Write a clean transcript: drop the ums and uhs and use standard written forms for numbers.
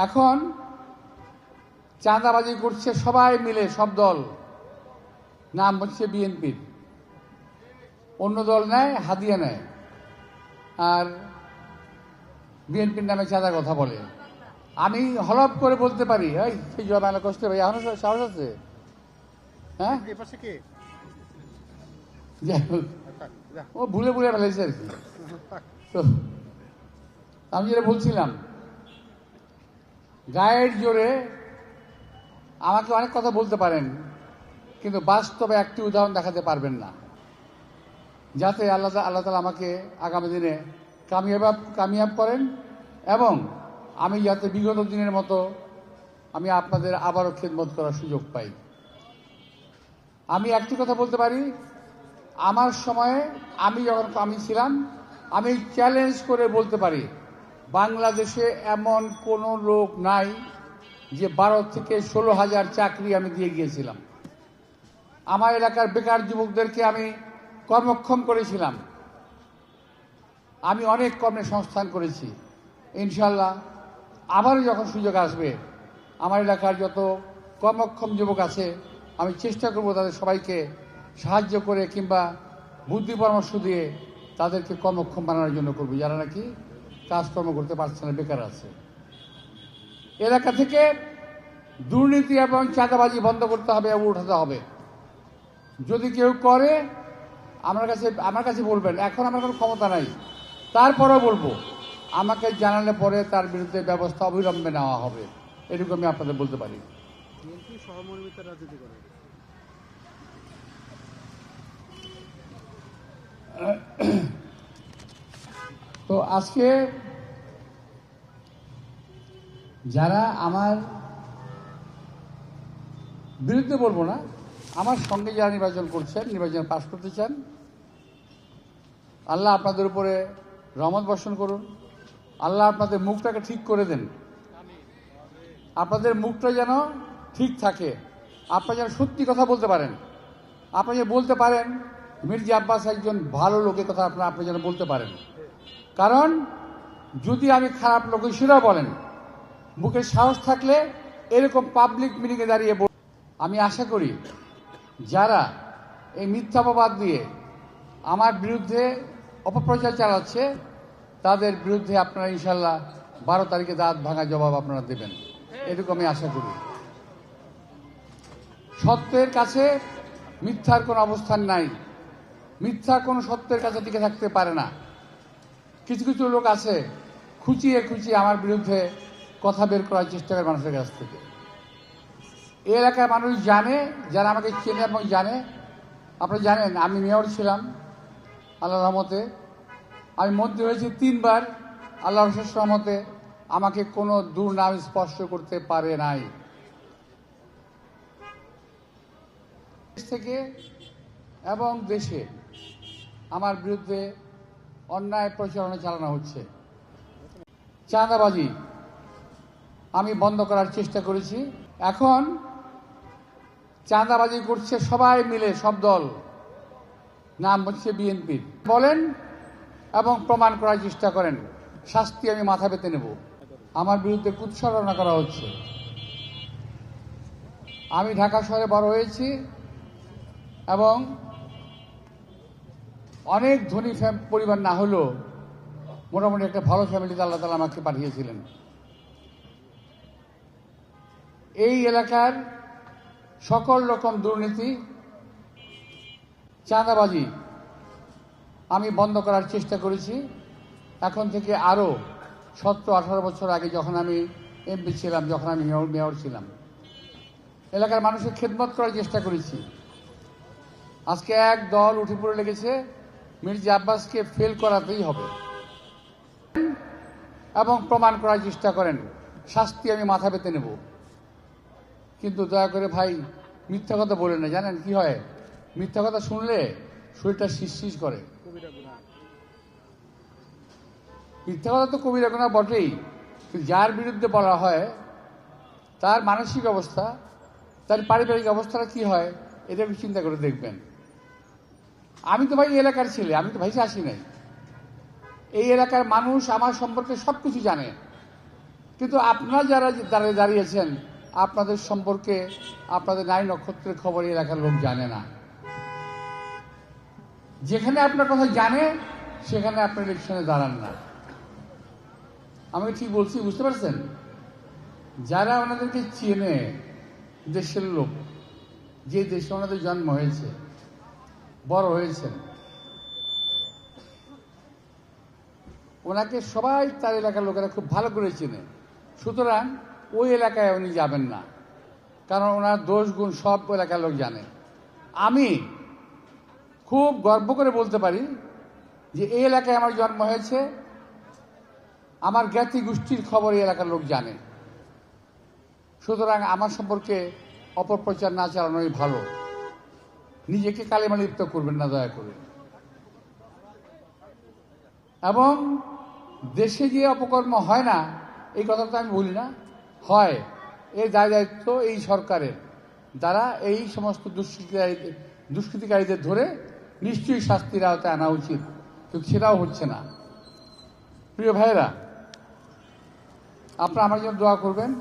এখন চাঁদাবাজি করছে সবাই মিলে, সব দল, নাম হচ্ছে বিএনপির। অন্য দল নেয়, হাদিয়া নেয়, আর বিএনপির নামে চাঁদার কথা বলে। আমি হলফ করে বলতে পারি, এই সেই জমানা কষ্ট ভাই এখনো সাহস আছে? হ্যাঁ, ও ভুলে ভুলে ফেলেছে আর কি। তো আমি যেটা বলছিলাম, গায়ের জোরে আমাকে অনেক কথা বলতে পারেন, কিন্তু বাস্তবে একটি উদাহরণ দেখাতে পারবেন না, যাতে আল্লাহ তাআলা আমাকে আগামী দিনে কামিয়াব করেন এবং আমি যাতে বিগত দিনের মতো আমি আপনাদের আবারও খেদমত করার সুযোগ পাই। আমি একটি কথা বলতে পারি, আমার সময়ে যখন আমি ছিলাম, আমি চ্যালেঞ্জ করে বলতে পারি, বাংলাদেশে এমন কোনো লোক নাই যে 12 থেকে 16,000 চাকরি আমি দিয়ে গিয়েছিলাম। আমার এলাকার বেকার যুবকদেরকে আমি কর্মক্ষম করেছিলাম। আমি অনেক কর্মসংস্থান করেছি। ইনশাল্লাহ আবারও যখন সুযোগ আসবে, আমার এলাকার যত কর্মক্ষম যুবক আছে আমি চেষ্টা করব তাদের সবাইকে সাহায্য করে কিংবা বুদ্ধি পরামর্শ দিয়ে তাদেরকে কর্মক্ষম বানানোর জন্য করব, যারা নাকি কাজকর্ম করতে পারছে না, বেকার আছে। এলাকা থেকে দুর্নীতি এবং চাঁদাবাজি বন্ধ করতে হবে এবং উঠাতে হবে। যদি কেউ করে আমার কাছে বলবেন, এখন আমার কোনো ক্ষমতা নাই, তারপরেও বলবো, আমাকে জানালে পরে তার বিরুদ্ধে ব্যবস্থা অবিলম্বে নেওয়া হবে, এটুকু আমি আপনাদের বলতে পারি। তো আজকে যারা আমার বিরুদ্ধে বলবো না, আমার সঙ্গে যারা নির্বাচন করছেন, নির্বাচন পাশ করতে চান, আল্লাহ আপনাদের উপরে রহমত বর্ষণ করুন। আল্লাহ আপনাদের মুখটাকে ঠিক করে দেন, আপনাদের মুখটা যেন ঠিক থাকে, আপনারা যেন সত্যি কথা বলতে পারেন। আপনি যে বলতে পারেন মির্জা আব্বাস একজন ভালো লোকের কথা আপনি যেন বলতে পারেন। কারণ যদি আমি খারাপ লোক, সেটাও বলেন, মুখের সাহস থাকলে এরকম পাবলিক মিটিংয়ে দাঁড়িয়ে আমি আশা করি যারা এই মিথ্যাপবাদ দিয়ে আমার বিরুদ্ধে অপপ্রচার চালাচ্ছে, তাদের বিরুদ্ধে আপনারা ইনশাল্লাহ 12 তারিখে দাঁত ভাঙা জবাব আপনারা দেবেন, এটুকু আমি আশা করি। সত্যের কাছে মিথ্যার কোনো অবস্থান নাই, মিথ্যা কোনো সত্যের কাছে টিকে থাকতে পারে না। কিছু কিছু লোক আছে খুঁচিয়ে খুঁচিয়ে আমার বিরুদ্ধে কথা বের করার চেষ্টা করে মানুষের কাছ থেকে। এই এলাকার মানুষ জানে, যারা আমাকে চেনে এবং জানে। আপনারা জানেন আমি মেয়র ছিলাম, আল্লাহর রহমতে আমি মন্ত্রী হয়েছি 3 বার। আল্লাহর শেষ রহমতে আমাকে কোনো দুর্নাম স্পর্শ করতে পারে নাই। থেকে এবং দেশে আমার বিরুদ্ধে অন্যায় প্রচারণা চালানো হচ্ছে। চাঁদাবাজি আমি বন্ধ করার চেষ্টা করেছি। এখন চাঁদাবাজি করছে সবাই মিলে, সব দল, নাম হচ্ছে বিএনপির। বলেন এবং প্রমাণ করার চেষ্টা করেন, শাস্তি আমি মাথা পেতে নেব। আমার বিরুদ্ধে কুৎসরণা করা হচ্ছে। আমি ঢাকা শহরে বড় হয়েছি এবং অনেক ধনী পরিবার না হলেও মোটামুটি একটা ভালো ফ্যামিলিতে আল্লাহ তাআলা আমাকে পাঠিয়েছিলেন। এই এলাকার সকল রকম দুর্নীতি, চাঁদাবাজি আমি বন্ধ করার চেষ্টা করেছি। এখন থেকে আরও 17-18 বছর আগে যখন আমি এমপি ছিলাম, যখন আমি মেয়র ছিলাম, এলাকার মানুষের খেদমত করার চেষ্টা করেছি। আজকে এক দল উঠে পড়ে লেগেছে মির্জা আব্বাসকে ফেল করাতেই হবে এবং প্রমাণ করার চেষ্টা করেন, শাস্তি আমি মাথা পেতে নেব। কিন্তু দয়া করে ভাই মিথ্যা কথা বলে না, জানেন কি হয়? মিথ্যা কথা শুনলে শরীরটা শিরশির করে। মিথ্যা কথা তো কবিরা গুনাহ বটেই, যার বিরুদ্ধে বলা হয় তার মানসিক অবস্থা, তার পারিবারিক অবস্থাটা কি হয়, এটা একটু চিন্তা করে দেখবেন। আমি তো ভাই এলাকার ছেলে, আমি তো ভাইসে আসি নাই। এই এলাকার মানুষ আমার সম্পর্কে সবকিছু জানে, কিন্তু আপনারা যারা দাঁড়িয়েছেন, আপনাদের সম্পর্কে আপনাদের নাই নক্ষত্রের খবর এই এলাকার লোক জানে না। যেখানে আপনার কথা জানে সেখানে আপনি ইলেকশনে দাঁড়ান না। আমি ঠিক বলছি, বুঝতে পারছেন? যারা ওনাদেরকে চেনে, দেশের লোক, যে দেশে ওনাদের জন্ম হয়েছে, বড় হয়েছেন, ওনাকে সবাই তার এলাকার লোকেরা খুব ভালো করে চেনে। সুতরাং ওই এলাকায় উনি যাবেন না, কারণ ওনার দোষ গুণ সব এলাকার লোক জানে। আমি খুব গর্ব করে বলতে পারি যে এই এলাকায় আমার জন্ম হয়েছে, আমার জ্ঞাতি গোষ্ঠীর খবর এই এলাকার লোক জানে। সুতরাং আমার সম্পর্কে অপপ্রচার না চালানোই ভালো। নিজেকে কালিমা লিপ্ত করবেন না দয়া করে। এবং দেশে যে অপকর্ম হয় না, এই কথা তো আমি বলি না, হয়। এই দায়িত্ব এই সরকারের দ্বারা এই সমস্ত দুষ্কৃতিকারীদের ধরে নিশ্চয়ই শাস্তির আওতায় আনা উচিত, কিন্তু সেটাও হচ্ছে না। প্রিয় ভাইয়েরা, আপনারা আমার জন্য দোয়া করবেন।